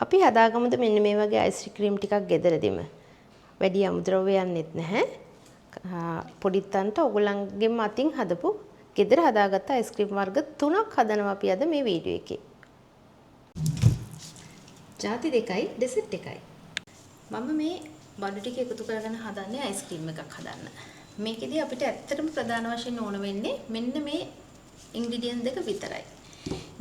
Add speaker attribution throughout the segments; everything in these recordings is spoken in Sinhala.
Speaker 1: අපි හදාගමුද මෙන්න මේ වගේ අයිස් ක්‍රීම් ටිකක් ගෙදරදීම. වැඩි අමුද්‍රව්‍යයක් නෙත් නැහැ. පොඩිත්තන්ට ඔයගොල්ලන්ගෙම අතින් හදපු ගෙදර හදාගත්ත අයිස් ක්‍රීම් වර්ග 3ක් හදනවා අපි අද මේ වීඩියෝ එකේ. ಜಾති දෙකයි ඩෙසර්ට් එකයි. මම මේ බඩු ටික එකතු කරගෙන හදන්නේ අයිස් ක්‍රීම් එකක් හදන්න. මේකෙදී අපිට ඇත්තටම ප්‍රධාන වශයෙන් ඕන වෙන්නේ මෙන්න මේ ඉන්ග්‍රීඩියන්ට් දෙක විතරයි.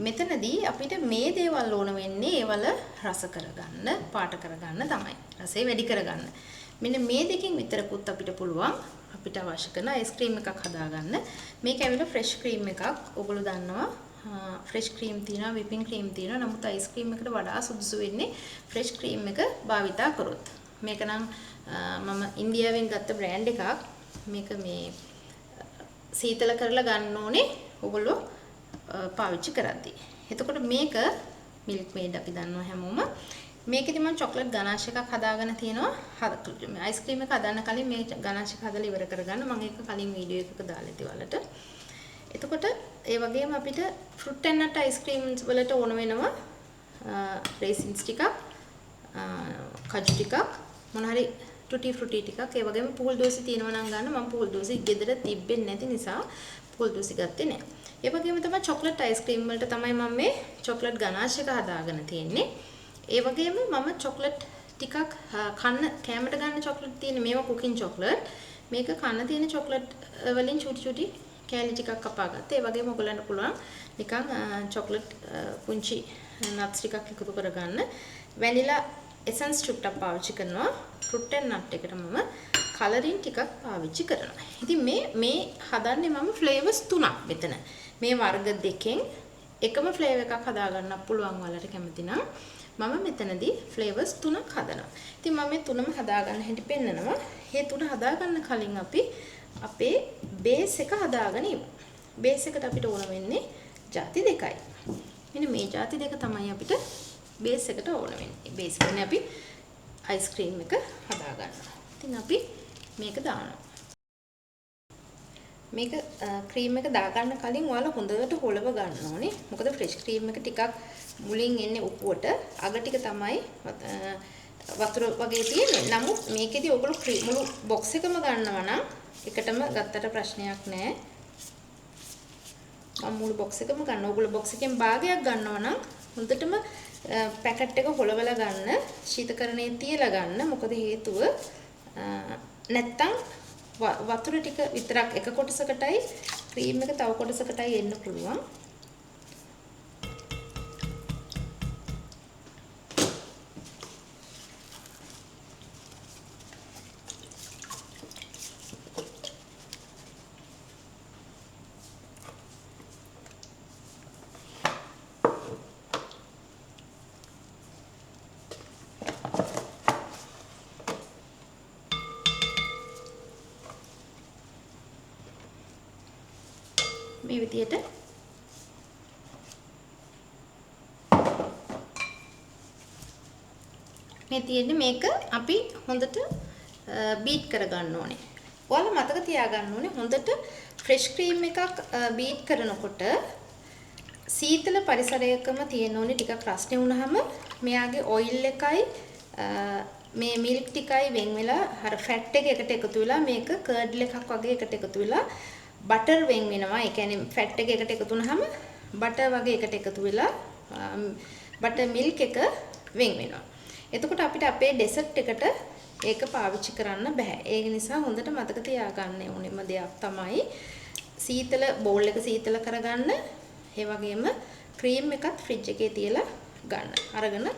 Speaker 1: මෙතනදී අපිට මේ දේවල් ඕන වෙන්නේ ඒවල රස කරගන්න, පාට කරගන්න තමයි. රසය වැඩි කරගන්න. මෙන්න මේ දෙකෙන් විතරකුත් අපිට පුළුවන් අපිට අවශ්‍ය කරන අයිස් ක්‍රීම් එකක් හදාගන්න. මේක ඇවිල්ලා ෆ්‍රෙෂ් ක්‍රීම් එකක්. ඔයගොල්ලෝ දන්නවා ෆ්‍රෙෂ් ක්‍රීම් තියෙනවා, විපින් ක්‍රීම් තියෙනවා. නමුත් අයිස් ක්‍රීම් එකට වඩා සුදුසු වෙන්නේ ෆ්‍රෙෂ් ක්‍රීම් එක භාවිතා කරොත්. මේක නම් මම ඉන්දියාවෙන් ගත්ත බ්‍රෑන්ඩ් එකක්. මේක මේ සීතල කරලා ගන්න ඕනේ ඔයගොල්ලෝ පාවිච්චි කරද්දී. එතකොට මේක මිල්ක් මේඩ් අපි දන්නවා හැමෝම. මේකෙදි මම චොක්ලට් ගනාෂ් එකක් හදාගෙන තියෙනවා. අයිස් ක්‍රීම් එක හදන්න කලින් මේ ගනාෂ් එක හදලා ඉවර කරගන්න. මම ඒක කලින් වීඩියෝ එකක දාලා ඉති වලට. එතකොට ඒ වගේම අපිට fruit and nut ice creams වලට ඕන වෙනවා රේසින්ස් ටිකක්, කජු ටිකක්, මොන හරි ටුටි ෆෘටි ටිකක්. ඒ වගේම පුහුල් දෝසි තියෙනවා නම් ගන්න. මම පුහුල් දෝසි ගෙදර තිබෙන්නේ නැති නිසා පුහුල් දෝසි ගත්තේ නැහැ. ඒ වගේම තමයි චොක්ලට් අයිස් ක්‍රීම් වලට තමයි මම මේ චොක්ලට් ගනාෂ් එක හදාගෙන තියෙන්නේ. ඒ වගේම මම චොක්ලට් ටිකක් කෑමට ගන්න චොක්ලට් තියෙන මේවා කුකින් චොක්ලට්. මේක කන්න තියෙන චොක්ලට් වලින් චුටි චුටි කෑලි ටිකක් කපා ගත්තා. ඒ වගේම ඔයගලන්ට පුළුවන් නිකන් චොක්ලට් පුංචි නට්ස් ටිකක් එකතු කරගන්න. වැනිලා එසන්ස් චුට්ටක් පාවිච්චි කරනවා. ෆෘට් ඇන්ඩ් නට් එකට මම කලරින් ටිකක් පාවිච්චි කරනවා. ඉතින් මේ හදන්නේ මම ෆ්ලේවර්ස් 3ක් මෙතන. මේ වර්ග දෙකෙන් එකම ෆ්ලේවර් එකක් හදාගන්න පුළුවන් වලට කැමති නම් මම මෙතනදී ෆ්ලේවර්ස් 3ක් හදනවා. ඉතින් මම මේ තුනම හදාගන්න හැටි පෙන්නනවා. මේ තුන හදාගන්න කලින් අපි අපේ බේස් එක හදාගෙන ඉමු. බේස් එකට අපිට ඕන වෙන්නේ ಜಾති දෙකයි. මෙන්න මේ ಜಾති දෙක තමයි අපිට බේස් එකට ඕන වෙන්නේ. බේස් එකනේ අපි අයිස් ක්‍රීම් එක හදාගන්නවා. ඉතින් අපි මේක දානවා. මේක ක්‍රීම් එක දාගන්න කලින් ඔයාලා හොඳට හොලව ගන්න ඕනේ. මොකද ෆ්‍රෙෂ් ක්‍රීම් එක ටිකක් මුලින් එන්නේ උපුවට, අග ටික තමයි වතුර වගේ තියෙන්නේ. නමුත් මේකෙදි ඔයගොල්ලෝ මුළු බොක්ස් එකම ගන්නවා නම් එකටම ගත්තට ප්‍රශ්නයක් නැහැ. මම මුළු බොක්ස් එකම ගන්නවා. ඔයගොල්ලෝ බොක්ස් එකෙන් භාගයක් ගන්නවා නම් හොඳටම පැකට් එක හොලවලා ගන්න, ශීතකරණයේ තියලා ගන්න. මොකද හේතුව නැත්තම් වතුර ටික විතරක් එක කොටසකටයි ක්‍රීම් එක තව කොටසකටයි එන්න පුළුවන්. මේ විදියට මේ තියෙන්නේ මේක අපි හොඳට බීට් කරගන්න ඕනේ. ඔයාලා මතක තියාගන්න ඕනේ හොඳට ෆ්‍රෙෂ් ක්‍රීම් එකක් බීට් කරනකොට සීතල පරිසරයකම තියෙන ඕනේ ටිකක් රස්නේ වුණාම මෙයාගේ ඔයිල් එකයි මේ මිල්ක් ටිකයි වෙන් වෙලා අර ෆැට් එක එකට එකතු වෙලා මේක කර්ඩ් එකක් වගේ එකට එකතු වෙලා බටර් වෙන් වෙනවා. ඒ කියන්නේ ෆැට් එක එකට එකතු වුනහම බටර් වගේ එකට එකතු වෙලා බටර් මිල්ක් එක වෙන් වෙනවා. එතකොට අපිට අපේ ඩෙසර්ට් එකට ඒක පාවිච්චි කරන්න බෑ. ඒ නිසා හොඳට මතක තියාගන්න ඕනෙම දෙයක් තමයි සීතල බෝල් එක සීතල කරගන්න. ඒ වගේම ක්‍රීම් එකත් ෆ්‍රිජ් එකේ තියලා ගන්න. අරගෙන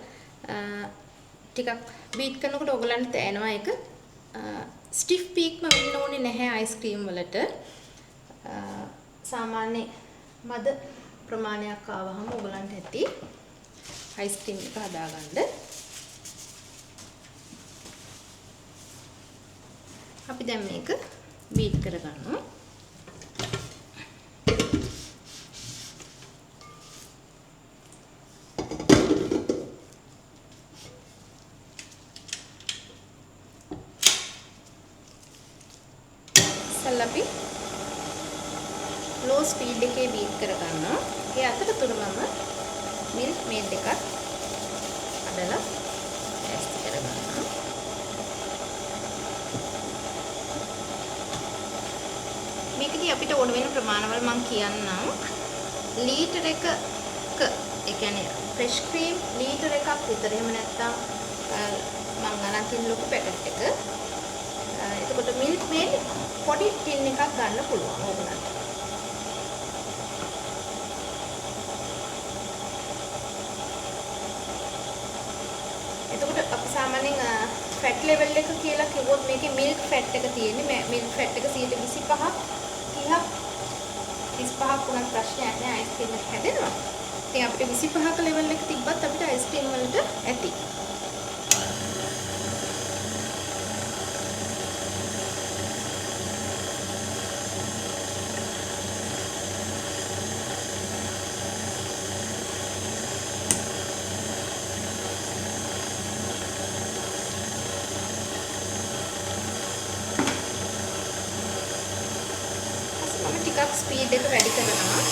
Speaker 1: ටිකක් බීට් කරනකොට ඔයගලන්ට තේනවා ඒක ස්ටිෆ් පීක්ම වෙන්න ඕනේ නැහැ අයිස් ක්‍රීම් වලට. සාමාන්‍ය මද ප්‍රමාණයක් ආවහම ඔයගලන්ට ඇති අයිස් ක්‍රීම් එක හදාගන්න. අපි දැන් මේක බීට් කරගන්නවා. අපි low speed එකේ බීට් කරගන්නවා. ඒ අතරතුර මම මිල්ක් මේඩ් එකත් කඩලා ඈස්ති කරගන්නවා. මේකදී අපිට ඕන වෙන ප්‍රමාණවල මම කියන්නම්. ලීටර් එකක ඒ කියන්නේ ෆ්‍රෙෂ් ක්‍රීම් ලීටර් එකක් විතර. එහෙම නැත්නම් මම අරන් තියෙන ලොකු පැකට් එක. එතකොට මිල්ක් මේඩ් පොඩි ටින් එකක් ගන්න පුළුවන් ඕගොල්ලන්ට. එතකොට අපි සාමාන්‍යයෙන් ෆැට් ලෙවල් එක කියලා කිව්වොත් මේකේ මිල්ක් ෆැට් එක තියෙන්නේ. මිල්ක් ෆැට් එක 25ක් 30ක් 35ක් වුණත් ප්‍රශ්නයක් නෑ. අයිස්ක්‍රීම් එක හැදෙනවා. ඉතින් අපිට 25ක ලෙවල් එක තිබ්බත් අපිට අයිස්ක්‍රීම් වලට ඇති. ටිකක් ස්පීඩ් එක වැඩි කරනවා.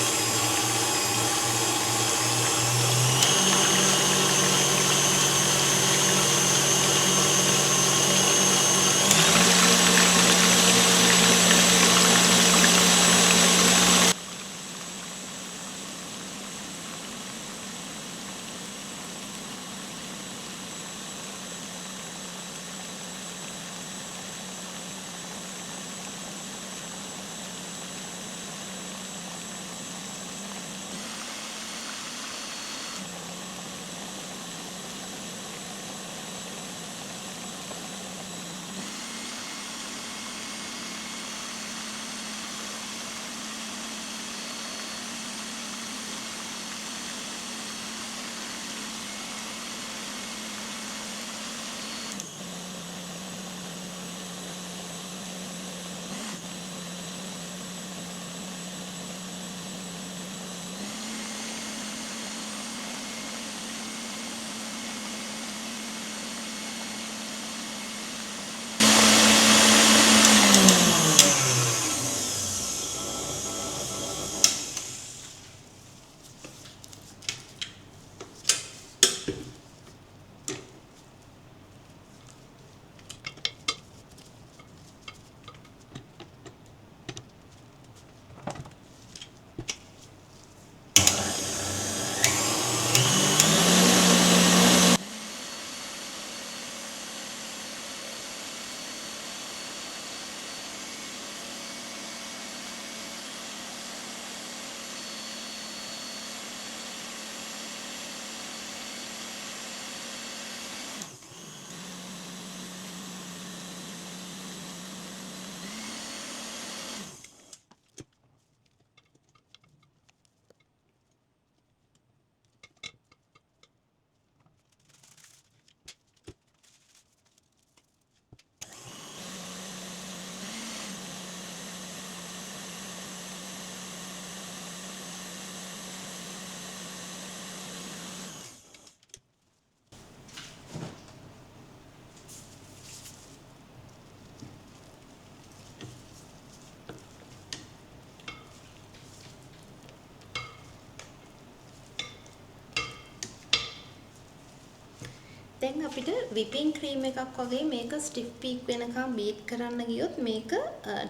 Speaker 1: දැන් අපිට විපින් ක්‍රීම් එකක් වගේ මේක ස්ටිෆ් පීක් වෙනකම් බීට් කරන්න ගියොත් මේක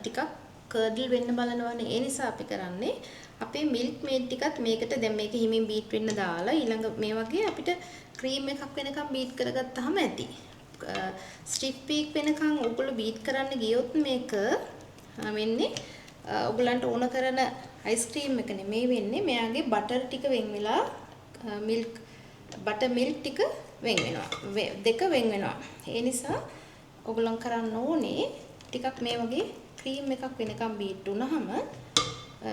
Speaker 1: ටිකක් කර්ඩල් වෙන්න බලනවානේ. ඒ නිසා අපි කරන්නේ අපේ මිල්ක් මේඩ් ටිකත් මේකට දැන් මේක හිමින් බීට් වෙන්න දාලා ඊළඟ මේ වගේ අපිට ක්‍රීම් එකක් වෙනකම් බීට් කරගත්තාම ඇති. ස්ටිෆ් පීක් වෙනකම් ඔයගොල්ලෝ බීට් කරන්න ගියොත් මේක වෙන්නේ ඔයගලන්ට ඕන කරන අයිස්ක්‍රීම් එක නෙමෙයි වෙන්නේ. මෙයාගේ බටර් ටික වෙන් වෙලා මිල්ක් බටර් මිල්ක් ටික වෙන් වෙනවා. දෙක වෙන් වෙනවා. ඒ නිසා ඔයගොල්ලන් කරන්න ඕනේ ටිකක් මේ වගේ ක්‍රීම් එකක් වෙනකම් බීට් වුණාම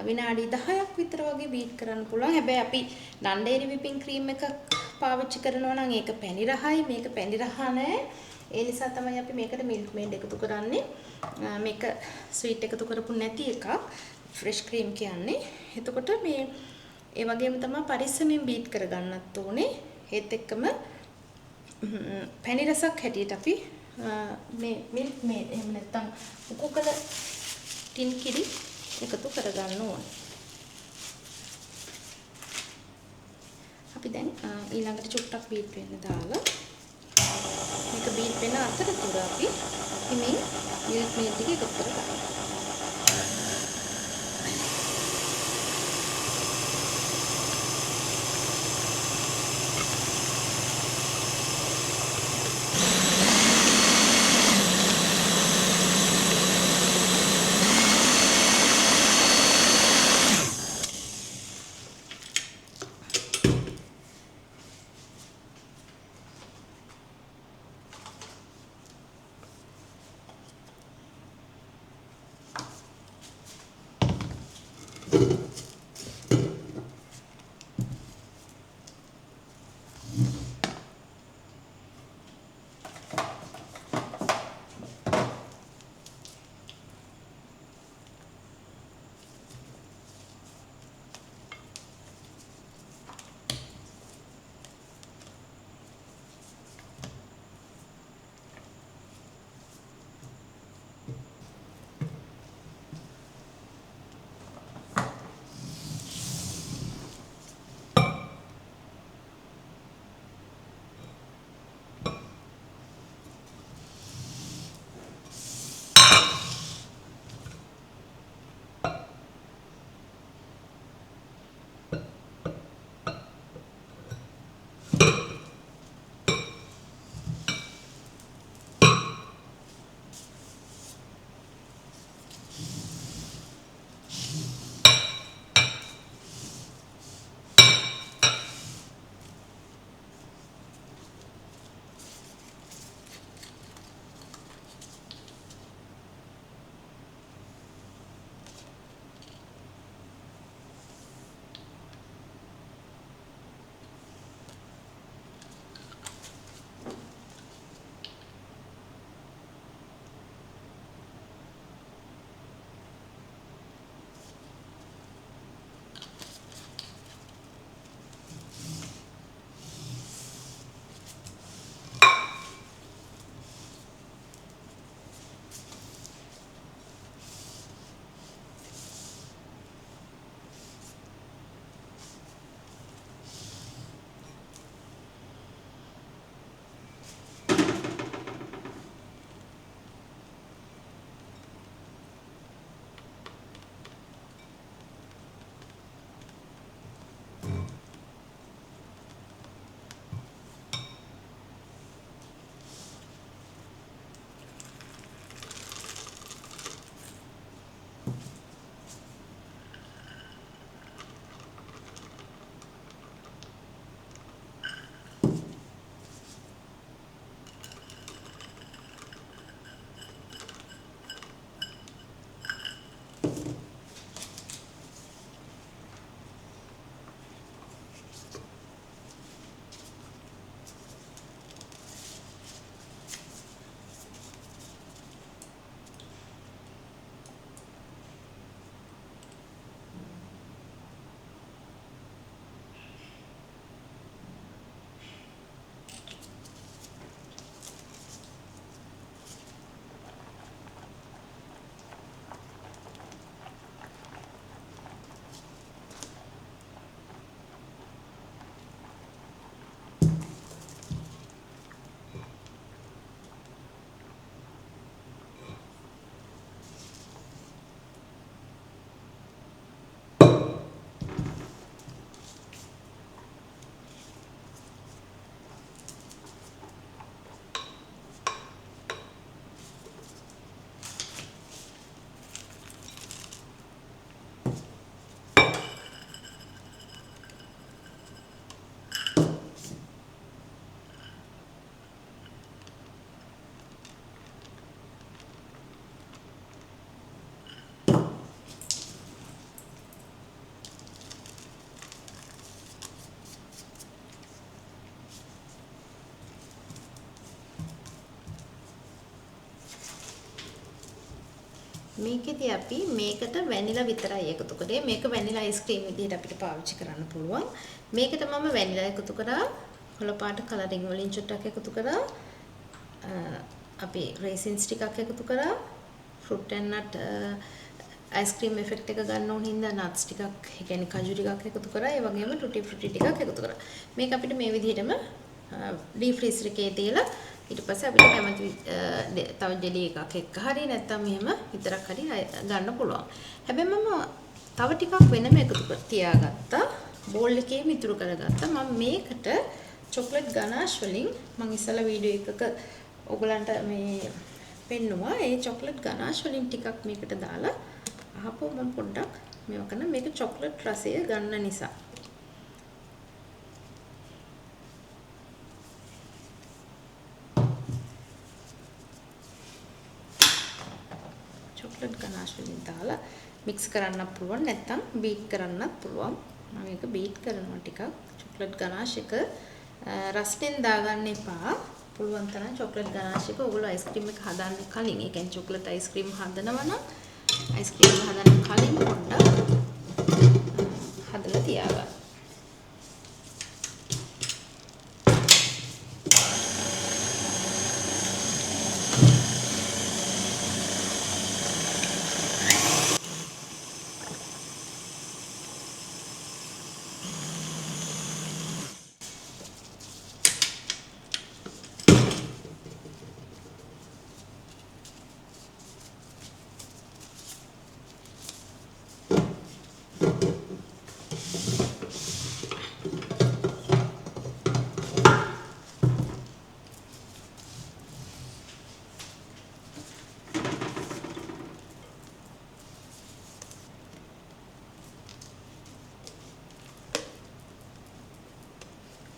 Speaker 1: විනාඩි 10ක් විතර වගේ බීට් කරන්න පුළුවන්. හැබැයි අපි නන්ඩේරි විපින් ක්‍රීම් එකක් පාවිච්චි කරනවා නම් ඒක පැණි රහයි. මේක පැණි රහ නැහැ. ඒ නිසා තමයි අපි මේකට මිල්ක් මේඩ් එකතු කරන්නේ. මේක ස්වීට් එකතු කරපු නැති එකක්. ෆ්‍රෙෂ් ක්‍රීම් කියන්නේ. එතකොට මේ ඒ වගේම තමයි පරිස්සමෙන් බීට් කරගන්නත් ඕනේ. ඒත් එක්කම පැණි රසක් හැටියට අපි මේ මිල්ක් මේඩ් එහෙම නැත්නම් උකුකල ටින් කිරි එකතු කරගන්න ඕනේ. අපි දැන් ඊළඟට චුට්ටක් බීට් වෙන්න දාලා මේක බීට් වෙන අතරතුර අපි හිමින් මිල්ක් මේඩ් ටික එකතු කරගන්නවා. මේකෙදි අපි මේකට වැනිලා විතරයි එකතු කරේ. මේක වැනිලා අයිස්ක්‍රීම් විදිහට අපිට පාවිච්චි කරන්න පුළුවන්. මේකට මම වැනිලා එකතු කරා, කොළ පාට කලරින් වලින් චුට්ටක් එකතු කරා, අපි රේසින්ස් ටිකක් එකතු කරා, fruit and nut ice cream effect එක ගන්න ඕන හින්දා නට්ස් ටිකක්, ඒ කියන්නේ කජු ටිකක් එකතු කරා. ඒ වගේම ටුටි ෆ්‍රූටි ටිකක් එකතු කරා. මේක අපිට මේ විදිහටම ඩීප් ෆ්‍රීසර් එකේ තියලා ඊට පස්සේ අපිට කැමති තව ජෙලි එකක් එක්ක හරි නැත්නම් මෙහෙම විතරක් හරි ගන්න පුළුවන්. හැබැයි මම තව ටිකක් වෙනම එකතු කර තියාගත්තා. බෝල් එකේ මිතුරු කරගත්තා. මම මේකට චොක්ලට් ගනාෂ් වලින් මම ඉස්සලා වීඩියෝ එකක ඔයගලන්ට මේ පෙන්නුවා. ඒ චොක්ලට් ගනාෂ් වලින් ටිකක් මේකට දාලා අහපුව මම පොඩ්ඩක් මේක කරන මේක චොක්ලට් රසය ගන්න නිසා. චොක්ලට් ගනාෂ් වලින් දාලා මික්ස් කරන්නත් පුළුවන් නැත්නම් බීට් කරන්නත් පුළුවන්. මම මේක බීට් කරනවා ටිකක්. චොක්ලට් ගනාෂ් එක රස්නෙන් දාගන්න එපා. පුළුවන් තරම් චොක්ලට් ගනාෂ් එක ඔයගොල්ලෝ අයිස්ක්‍රීම් එක හදන්න කලින්, ඒ කියන්නේ චොක්ලට් අයිස්ක්‍රීම් හදනවා නම් අයිස්ක්‍රීම් හදන්න කලින් පොඩ්ඩක් හදලා තියාගන්න.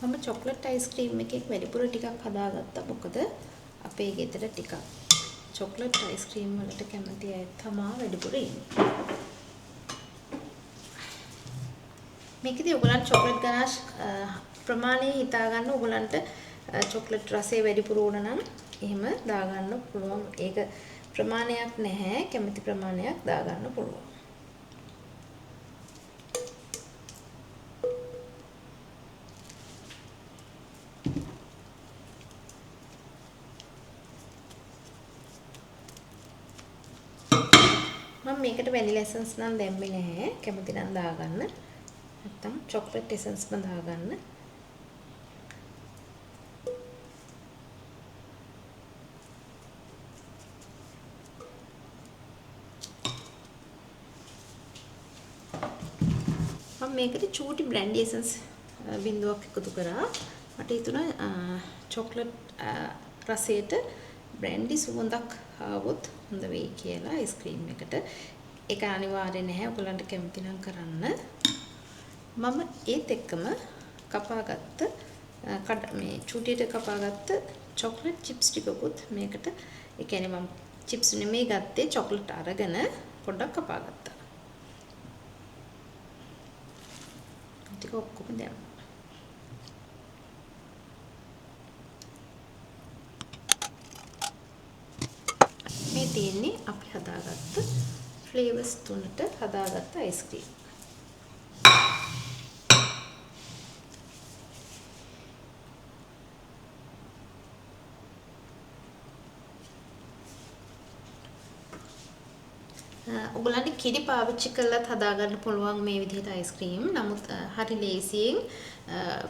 Speaker 1: මම චොක්ලට් අයිස්ක්‍රීම් එකේ වැඩිපුර ටිකක් හදාගත්තා. මොකද අපේ ගෙදර ටිකක් චොක්ලට් අයිස්ක්‍රීම් වලට කැමති අය තමයි වැඩිපුර ඉන්නේ. මේකදී ඔයගලන්ට චොක්ලට් ගනාෂ් ප්‍රමාණය හිතා ගන්න. ඔයගලන්ට චොක්ලට් රසය වැඩිපුර ඕන නම් එහෙම දාගන්න පුළුවන්. ඒක ප්‍රමාණයක් නැහැ. කැමති ප්‍රමාණයක් දාගන්න පුළුවන්. මම මේකට වැනිලා එසන්ස් නම් දැම්මේ නැහැ. කැමති නම් දාගන්න. නැත්තම් චොක්ලට් එසන්ස් ම දාගන්න. මම මේකට චූටි බ්‍රැන්ඩි එසන්ස් බිඳුවක් එකතු කරා. මට හිතුණා චොක්ලට් රසයට බ්‍රැන්ඩි සුවඳක් ආවොත් හොඳ වෙයි කියලා අයිස්ක්‍රීම් එකට. ඒක අනිවාර්ය නැහැ. ඔයගලන්ට කැමති නම් කරන්න. මම ඒත් එක්කම කපාගත්ත මේ චූටියට කපාගත්ත චොක්ලට් චිප්ස් ටිකකුත් මේකට, ඒ කියන්නේ මම චිප්ස් නෙමෙයි ගත්තේ, චොක්ලට් අරගෙන පොඩ්ඩක් කපාගත්තා. ටික ඔක්කොම දැම්මා. මේ තියෙන්නේ අපි හදාගත්ත ෆ්ලේවර්ස් තුනට හදාගත්ත අයිස්ක්‍රීම්. ඔයගලන්ට කිරි පාවිච්චි කරලත් හදාගන්න පුළුවන් මේ විදිහට අයිස්ක්‍රීම්. නමුත් හරි ලේසියෙන්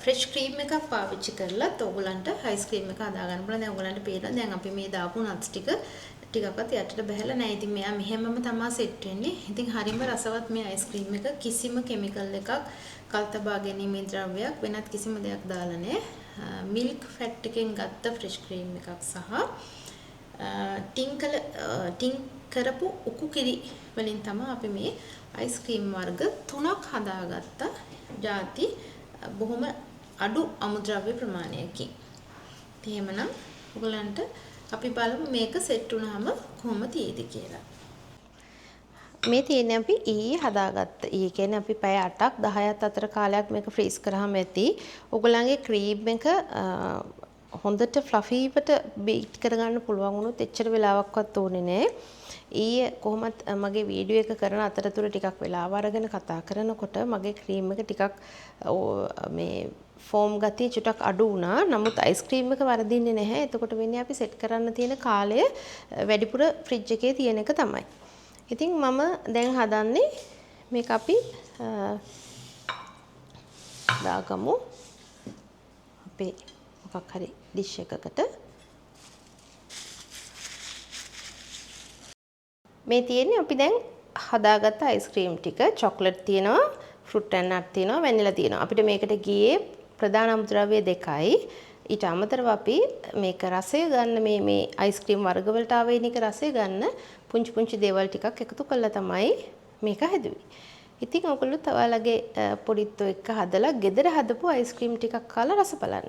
Speaker 1: ෆ්‍රෙෂ් ක්‍රීම් එකක් පාවිච්චි කරලත් ඔයගලන්ට අයිස්ක්‍රීම් එක හදාගන්න පුළුවන්. දැන් ඔයගලන්ට පේනවා දැන් අපි මේ දාපු නට්ස් ටිකක්වත් යටට බහැලා නැහැ. ඉතින් මෙයා මෙහෙමම තමයි සෙට් වෙන්නේ. ඉතින් හරිම රසවත් මේ අයිස්ක්‍රීම් එක. කිසිම කෙමිකල් එකක්, කල්තබා ගැනීමේ ද්‍රව්‍යයක්, වෙනත් කිසිම දෙයක් දාලා නැහැ. මිල්ක් ෆැට් එකෙන් ගත්ත ෆ්‍රෙෂ් ක්‍රීම් එකක් සහ ටින් කරපු උකු කිරි වලින් තමයි අපි මේ අයිස්ක්‍රීම් වර්ග 3ක් හදාගත්තා. ಜಾති බොහොම අඩු අමුද්‍රව්‍ය ප්‍රමාණයකින්. එහෙමනම් ඔයගලන්ට අපි බලමු මේක සෙට් වුණාම කොහොම තියෙද කියලා. මේ තියෙන්නේ අපි ඊයේ හදාගත්ත. ඊයේ කියන්නේ අපි පැය 8ක් 10ක් අතර කාලයක් මේක ෆ්‍රීස් කරාම ඇති. ඔයගලන්ගේ ක්‍රීම් එක හොඳට ෆ්ලෆීවට බීට් කරගන්න පුළුවන් වුණොත් එච්චර වෙලාවක්වත් ඕනේ නැහැ. ඊයේ කොහොමත් මගේ වීඩියෝ එක කරන අතරතුර ටිකක් වෙලාව අරගෙන කතා කරනකොට මගේ ක්‍රීම් එක ටිකක් මේ ෆෝම් ගතිය චුටක් අඩු වුණා. නමුත් අයිස්ක්‍රීම් එක වරදින්නේ නැහැ. එතකොට වෙන්නේ අපි සෙට් කරන්න තියෙන කාලය වැඩිපුර ෆ්‍රිජ් එකේ තියෙන එක තමයි. ඉතින් මම දැන් හදන්නේ මේක අපි දාගමු අපේ මොකක් හරි ඩිෂ් එකකට. මේ තියෙන්නේ අපි දැන් හදාගත්ත අයිස්ක්‍රීම් ටික. චොක්ලට් තියෙනවා, ෆෘට් ඇන්ඩ් නට් තියෙනවා, වැනිලා තියෙනවා. අපිට මේකට ගියේ ප්‍රධාන අමුද්‍රව්‍ය දෙකයි. ඊට අමතරව අපි මේක රසය ගන්න මේ අයිස්ක්‍රීම් වර්ග වලට ආවේනික රසය ගන්න පුංචි දේවල් ටිකක් එකතු කරලා තමයි මේක හැදුවේ. ඉතින් ඔයගොල්ලෝ ඔයාලගේ පොඩිත්තෝ එක්ක හදලා ගෙදර හදපු අයිස්ක්‍රීම් ටිකක් කාලා රස බලන්න.